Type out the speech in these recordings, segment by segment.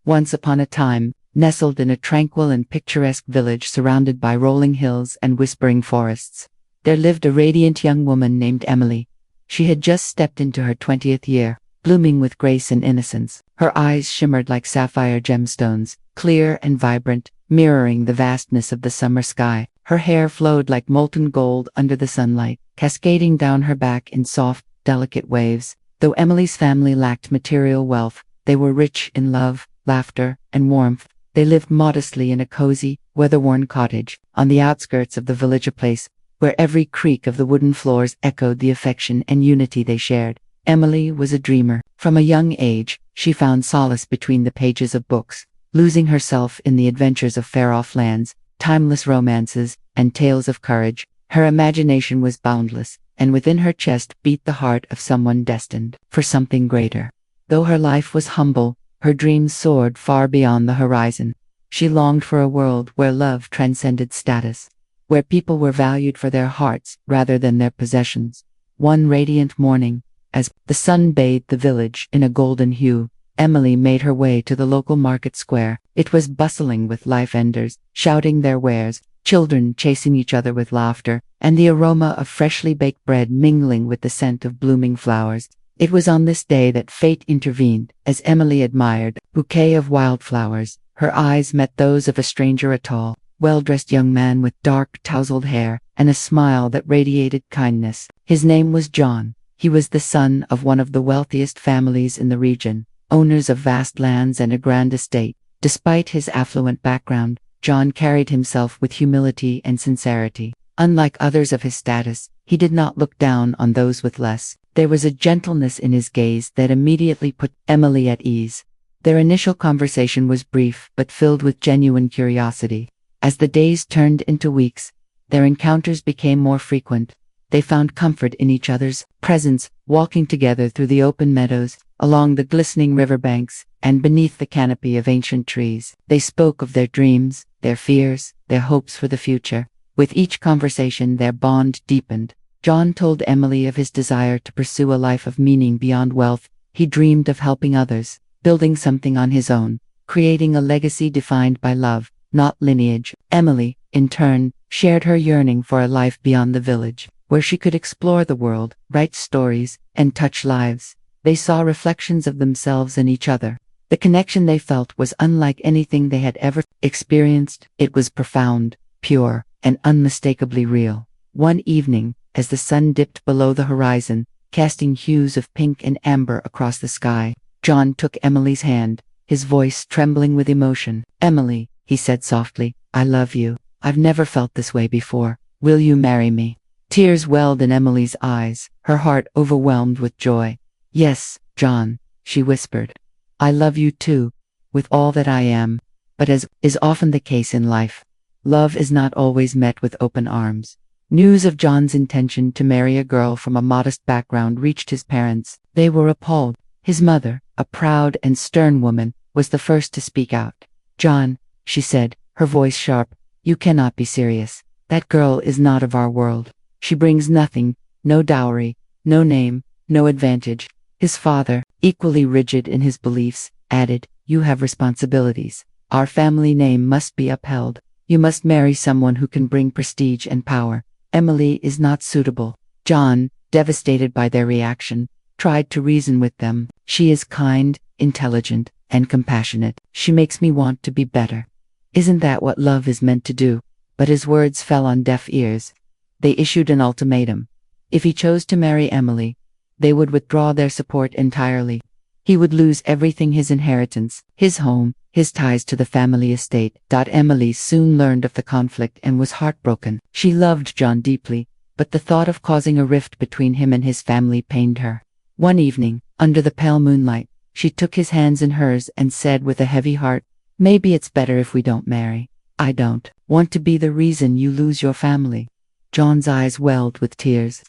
Once upon a time, nestled in a tranquil and picturesque village surrounded by rolling hills and whispering forests, there lived a radiant young woman named Emily. She had just stepped into her 20th year, blooming with grace and innocence. Her eyes shimmered like sapphire gemstones, clear and vibrant, mirroring the vastness of the summer sky. Her hair flowed like molten gold under the sunlight, cascading down her back in soft, delicate waves. Though Emily's family lacked material wealth, they were rich in love, laughter, and warmth. They lived modestly in a cozy, weather-worn cottage on the outskirts of the village, a place where every creak of the wooden floors echoed the affection and unity they shared. Emily was a dreamer. From a young age, she found solace between the pages of books, losing herself in the adventures of far-off lands, timeless romances, and tales of courage. Her imagination was boundless, and within her chest beat the heart of someone destined for something greater. Though her life was humble, her dreams soared far beyond the horizon. She longed for a world where love transcended status, where people were valued for their hearts rather than their possessions. One radiant morning, as the sun bathed the village in a golden hue, Emily made her way to the local market square. It was bustling with life vendors, shouting their wares, children chasing each other with laughter, and the aroma of freshly baked bread mingling with the scent of blooming flowers. It was on this day that fate intervened. As Emily admired a bouquet of wildflowers, her eyes met those of a stranger, a tall, well-dressed young man with dark, tousled hair and a smile that radiated kindness. His name was John. He was the son of one of the wealthiest families in the region, owners of vast lands and a grand estate. Despite his affluent background, John carried himself with humility and sincerity. Unlike others of his status, he did not look down on those with less. There was a gentleness in his gaze that immediately put Emily at ease. Their initial conversation was brief but filled with genuine curiosity. As the days turned into weeks, their encounters became more frequent. They found comfort in each other's presence, walking together through the open meadows, along the glistening riverbanks, and beneath the canopy of ancient trees. They spoke of their dreams, their fears, their hopes for the future. With each conversation, their bond deepened. John told Emily of his desire to pursue a life of meaning beyond wealth. He dreamed of helping others, building something on his own, creating a legacy defined by love, not lineage. Emily, in turn, shared her yearning for a life beyond the village, where she could explore the world, write stories, and touch lives. They saw reflections of themselves in each other. The connection they felt was unlike anything they had ever experienced. It was profound, pure, and unmistakably real. One evening, as the sun dipped below the horizon, casting hues of pink and amber across the sky, John took Emily's hand, his voice trembling with emotion. "Emily," he said softly, "I love you. I've never felt this way before. Will you marry me?" Tears welled in Emily's eyes, her heart overwhelmed with joy. "Yes, John," she whispered. "I love you too, with all that I am." But as is often the case in life, love is not always met with open arms. News of John's intention to marry a girl from a modest background reached his parents. They were appalled. His mother, a proud and stern woman, was the first to speak out. "John," she said, her voice sharp, "you cannot be serious. That girl is not of our world. She brings nothing, no dowry, no name, no advantage." His father, equally rigid in his beliefs, added, "You have responsibilities. Our family name must be upheld. You must marry someone who can bring prestige and power. Emily is not suitable." John, devastated by their reaction, tried to reason with them. "She is kind, intelligent, and compassionate. She makes me want to be better. Isn't that what love is meant to do?" But his words fell on deaf ears. They issued an ultimatum. If he chose to marry Emily, they would withdraw their support entirely. He would lose everything: his inheritance, his home, his ties to the family estate. Emily soon learned of the conflict and was heartbroken. She loved John deeply, but the thought of causing a rift between him and his family pained her. One evening, under the pale moonlight, she took his hands in hers and said with a heavy heart, "Maybe it's better if we don't marry. I don't want to be the reason you lose your family." John's eyes welled with tears.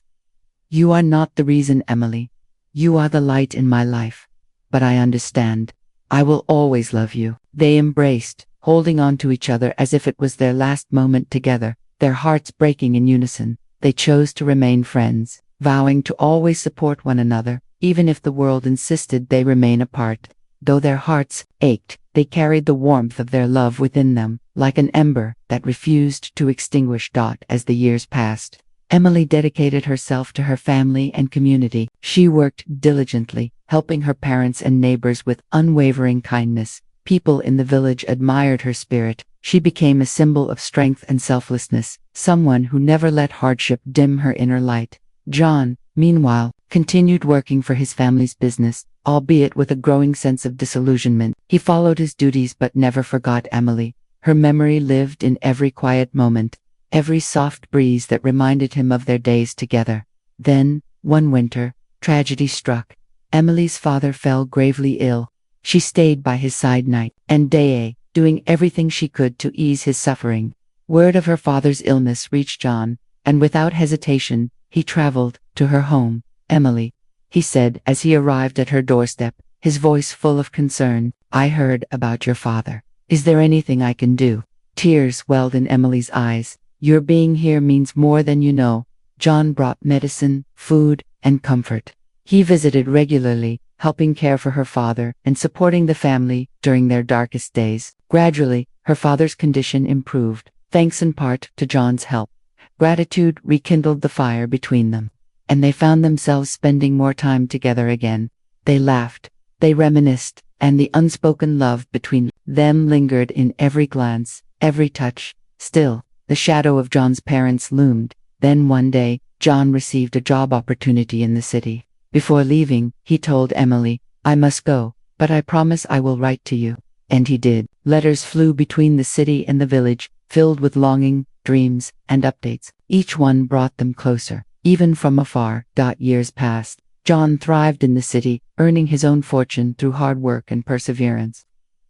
"You are not the reason, Emily. You are the light in my life. But I understand. I will always love you." They embraced, holding on to each other as if it was their last moment together, their hearts breaking in unison. They chose to remain friends, vowing to always support one another, even if the world insisted they remain apart. Though their hearts ached, they carried the warmth of their love within them, like an ember that refused to extinguish. As the years passed, Emily dedicated herself to her family and community. She worked diligently, helping her parents and neighbors with unwavering kindness. People in the village admired her spirit. She became a symbol of strength and selflessness, someone who never let hardship dim her inner light. John, meanwhile, continued working for his family's business, albeit with a growing sense of disillusionment. He followed his duties but never forgot Emily. Her memory lived in every quiet moment, every soft breeze that reminded him of their days together. Then, one winter, tragedy struck. Emily's father fell gravely ill. She stayed by his side night and day, doing everything she could to ease his suffering. Word of her father's illness reached John, and without hesitation, he traveled to her home. "Emily," he said as he arrived at her doorstep, his voice full of concern, "I heard about your father. Is there anything I can do?" Tears welled in Emily's eyes. "Your being here means more than you know." John brought medicine, food, and comfort. He visited regularly, helping care for her father and supporting the family during their darkest days. Gradually, her father's condition improved, thanks in part to John's help. Gratitude rekindled the fire between them, and they found themselves spending more time together again. They laughed, they reminisced, and the unspoken love between them lingered in every glance, every touch. Still, the shadow of John's parents loomed. Then one day, John received a job opportunity in the city. Before leaving, he told Emily, "I must go, but I promise I will write to you." And he did. Letters flew between the city and the village, filled with longing, dreams, and updates. Each one brought them closer, even from afar. Years passed. John thrived in the city, earning his own fortune through hard work and perseverance.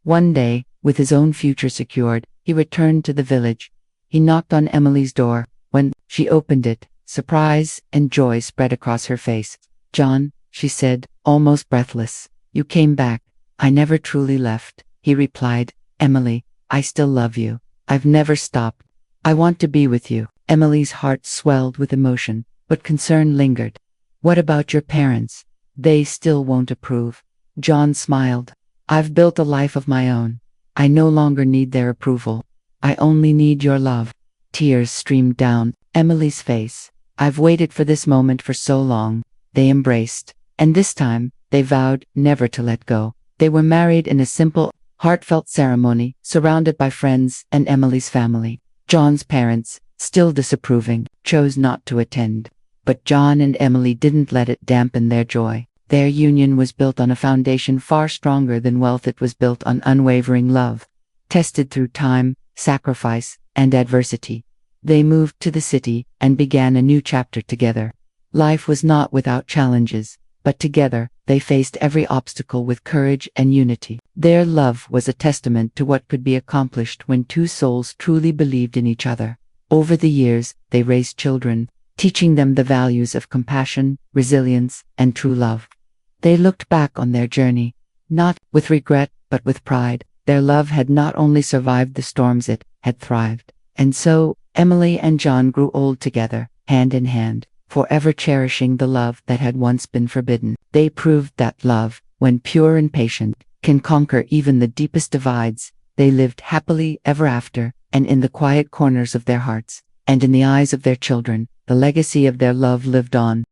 One day, with his own future secured, he returned to the village. He knocked on Emily's door. When she opened it, surprise and joy spread across her face. "John," she said, almost breathless, "you came back." "I never truly left," he replied. "Emily, I still love you. I've never stopped. I want to be with you." Emily's heart swelled with emotion, but concern lingered. "What about your parents? They still won't approve." John smiled. "I've built a life of my own. I no longer need their approval. I only need your love." Tears streamed down Emily's face. "I've waited for this moment for so long." They embraced, and this time, they vowed never to let go. They were married in a simple, heartfelt ceremony, surrounded by friends and Emily's family. John's parents, still disapproving, chose not to attend. But John and Emily didn't let it dampen their joy. Their union was built on a foundation far stronger than wealth. It was built on unwavering love, tested through time, sacrifice, and adversity. They moved to the city and began a new chapter together. Life was not without challenges, but together, they faced every obstacle with courage and unity. Their love was a testament to what could be accomplished when two souls truly believed in each other. Over the years, they raised children, teaching them the values of compassion, resilience, and true love. They looked back on their journey, not with regret, but with pride. Their love had not only survived the storms, it had thrived. And so, Emily and John grew old together, hand in hand, forever cherishing the love that had once been forbidden. They proved that love, when pure and patient, can conquer even the deepest divides. They lived happily ever after, and in the quiet corners of their hearts, and in the eyes of their children, the legacy of their love lived on.